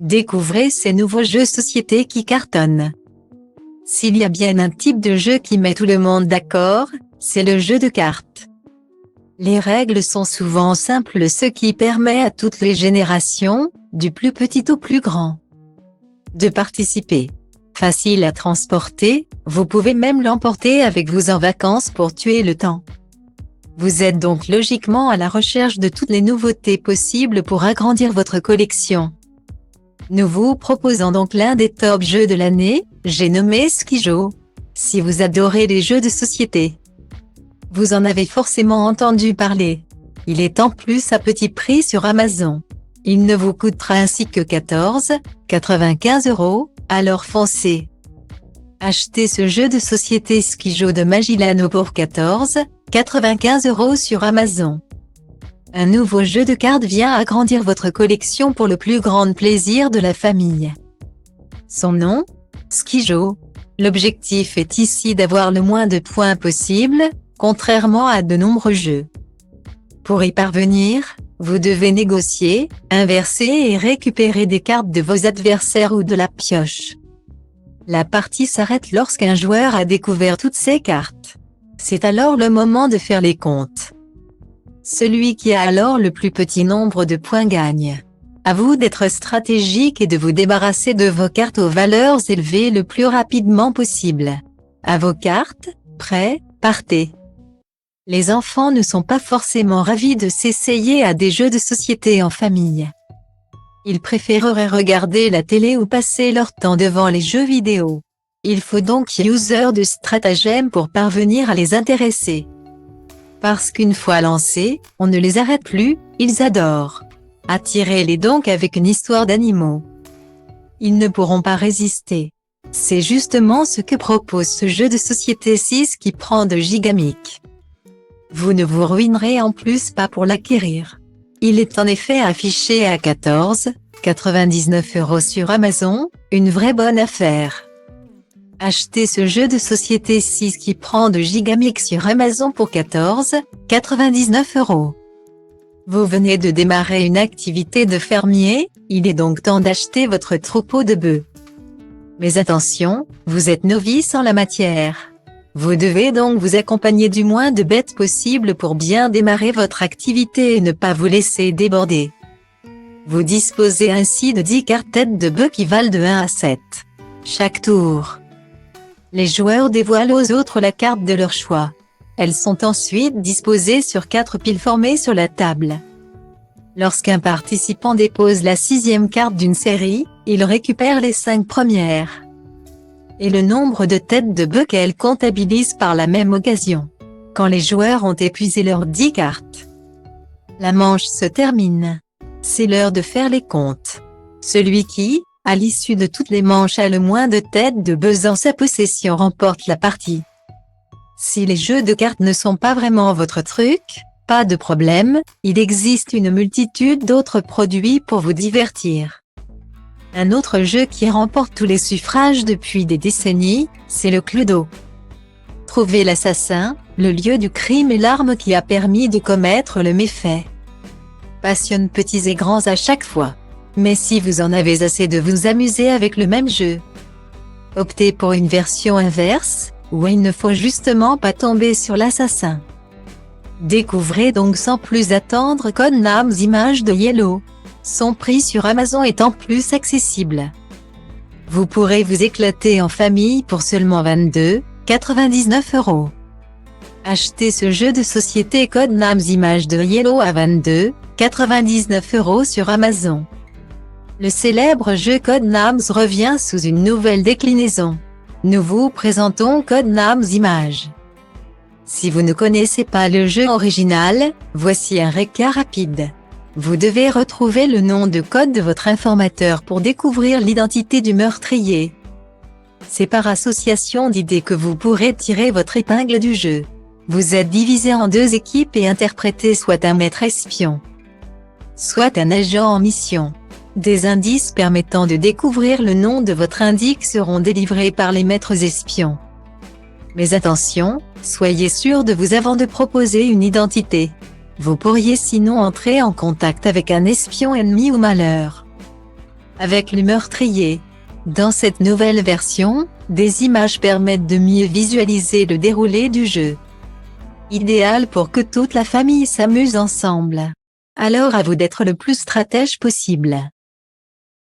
Découvrez ces nouveaux jeux société qui cartonnent. S'il y a bien un type de jeu qui met tout le monde d'accord, c'est le jeu de cartes. Les règles sont souvent simples, ce qui permet à toutes les générations, du plus petit au plus grand, de participer. Facile à transporter, vous pouvez même l'emporter avec vous en vacances pour tuer le temps. Vous êtes donc logiquement à la recherche de toutes les nouveautés possibles pour agrandir votre collection. Nous vous proposons donc l'un des top jeux de l'année, j'ai nommé Skijo. Si vous adorez les jeux de société, vous en avez forcément entendu parler. Il est en plus à petit prix sur Amazon. Il ne vous coûtera ainsi que 14,95 €, alors foncez. Achetez ce jeu de société Skijo de Magilano pour 14,95 € sur Amazon. Un nouveau jeu de cartes vient agrandir votre collection pour le plus grand plaisir de la famille. Son nom ? Skijo. L'objectif est ici d'avoir le moins de points possible, contrairement à de nombreux jeux. Pour y parvenir, vous devez négocier, inverser et récupérer des cartes de vos adversaires ou de la pioche. La partie s'arrête lorsqu'un joueur a découvert toutes ses cartes. C'est alors le moment de faire les comptes. Celui qui a alors le plus petit nombre de points gagne. À vous d'être stratégique et de vous débarrasser de vos cartes aux valeurs élevées le plus rapidement possible. À vos cartes, prêts, partez. Les enfants ne sont pas forcément ravis de s'essayer à des jeux de société en famille. Ils préféreraient regarder la télé ou passer leur temps devant les jeux vidéo. Il faut donc user de stratagèmes pour parvenir à les intéresser. Parce qu'une fois lancés, on ne les arrête plus, ils adorent. Attirez-les donc avec une histoire d'animaux. Ils ne pourront pas résister. C'est justement ce que propose ce jeu de société 6 qui prend de gigamiques. Vous ne vous ruinerez en plus pas pour l'acquérir. Il est en effet affiché à 14,99 € sur Amazon, une vraie bonne affaire. Achetez ce jeu de société 6 qui prend de gigamiques sur Amazon pour 14,99 €. Vous venez de démarrer une activité de fermier, il est donc temps d'acheter votre troupeau de bœufs. Mais attention, vous êtes novice en la matière. Vous devez donc vous accompagner du moins de bêtes possible pour bien démarrer votre activité et ne pas vous laisser déborder. Vous disposez ainsi de 10 cartes têtes de bœufs qui valent de 1 à 7. Chaque tour, les joueurs dévoilent aux autres la carte de leur choix. Elles sont ensuite disposées sur 4 piles formées sur la table. Lorsqu'un participant dépose la 6e carte d'une série, il récupère les 5 premières. Et le nombre de têtes de bœufs qu'elle comptabilise par la même occasion. Quand les joueurs ont épuisé leurs 10 cartes, la manche se termine. C'est l'heure de faire les comptes. Celui qui, à l'issue de toutes les manches, a le moins de têtes de bœufs en sa possession remporte la partie. Si les jeux de cartes ne sont pas vraiment votre truc, pas de problème, il existe une multitude d'autres produits pour vous divertir. Un autre jeu qui remporte tous les suffrages depuis des décennies, c'est le Cluedo. Trouvez l'assassin, le lieu du crime et l'arme qui a permis de commettre le méfait. Passionne petits et grands à chaque fois. Mais si vous en avez assez de vous amuser avec le même jeu, optez pour une version inverse, où il ne faut justement pas tomber sur l'assassin. Découvrez donc sans plus attendre Codenames Images de Yellow. Son prix sur Amazon est en plus accessible. Vous pourrez vous éclater en famille pour seulement 22,99 €. Achetez ce jeu de société Codenames Images de Yellow à 22,99 € sur Amazon. Le célèbre jeu Codenames revient sous une nouvelle déclinaison. Nous vous présentons Codenames Images. Si vous ne connaissez pas le jeu original, voici un récap rapide. Vous devez retrouver le nom de code de votre informateur pour découvrir l'identité du meurtrier. C'est par association d'idées que vous pourrez tirer votre épingle du jeu. Vous êtes divisé en 2 équipes et interprétez soit un maître espion, soit un agent en mission. Des indices permettant de découvrir le nom de votre indique seront délivrés par les maîtres espions. Mais attention, soyez sûr de vous avant de proposer une identité. Vous pourriez sinon entrer en contact avec un espion ennemi ou malheur. avec le meurtrier. Dans cette nouvelle version, des images permettent de mieux visualiser le déroulé du jeu. Idéal pour que toute la famille s'amuse ensemble. Alors à vous d'être le plus stratège possible.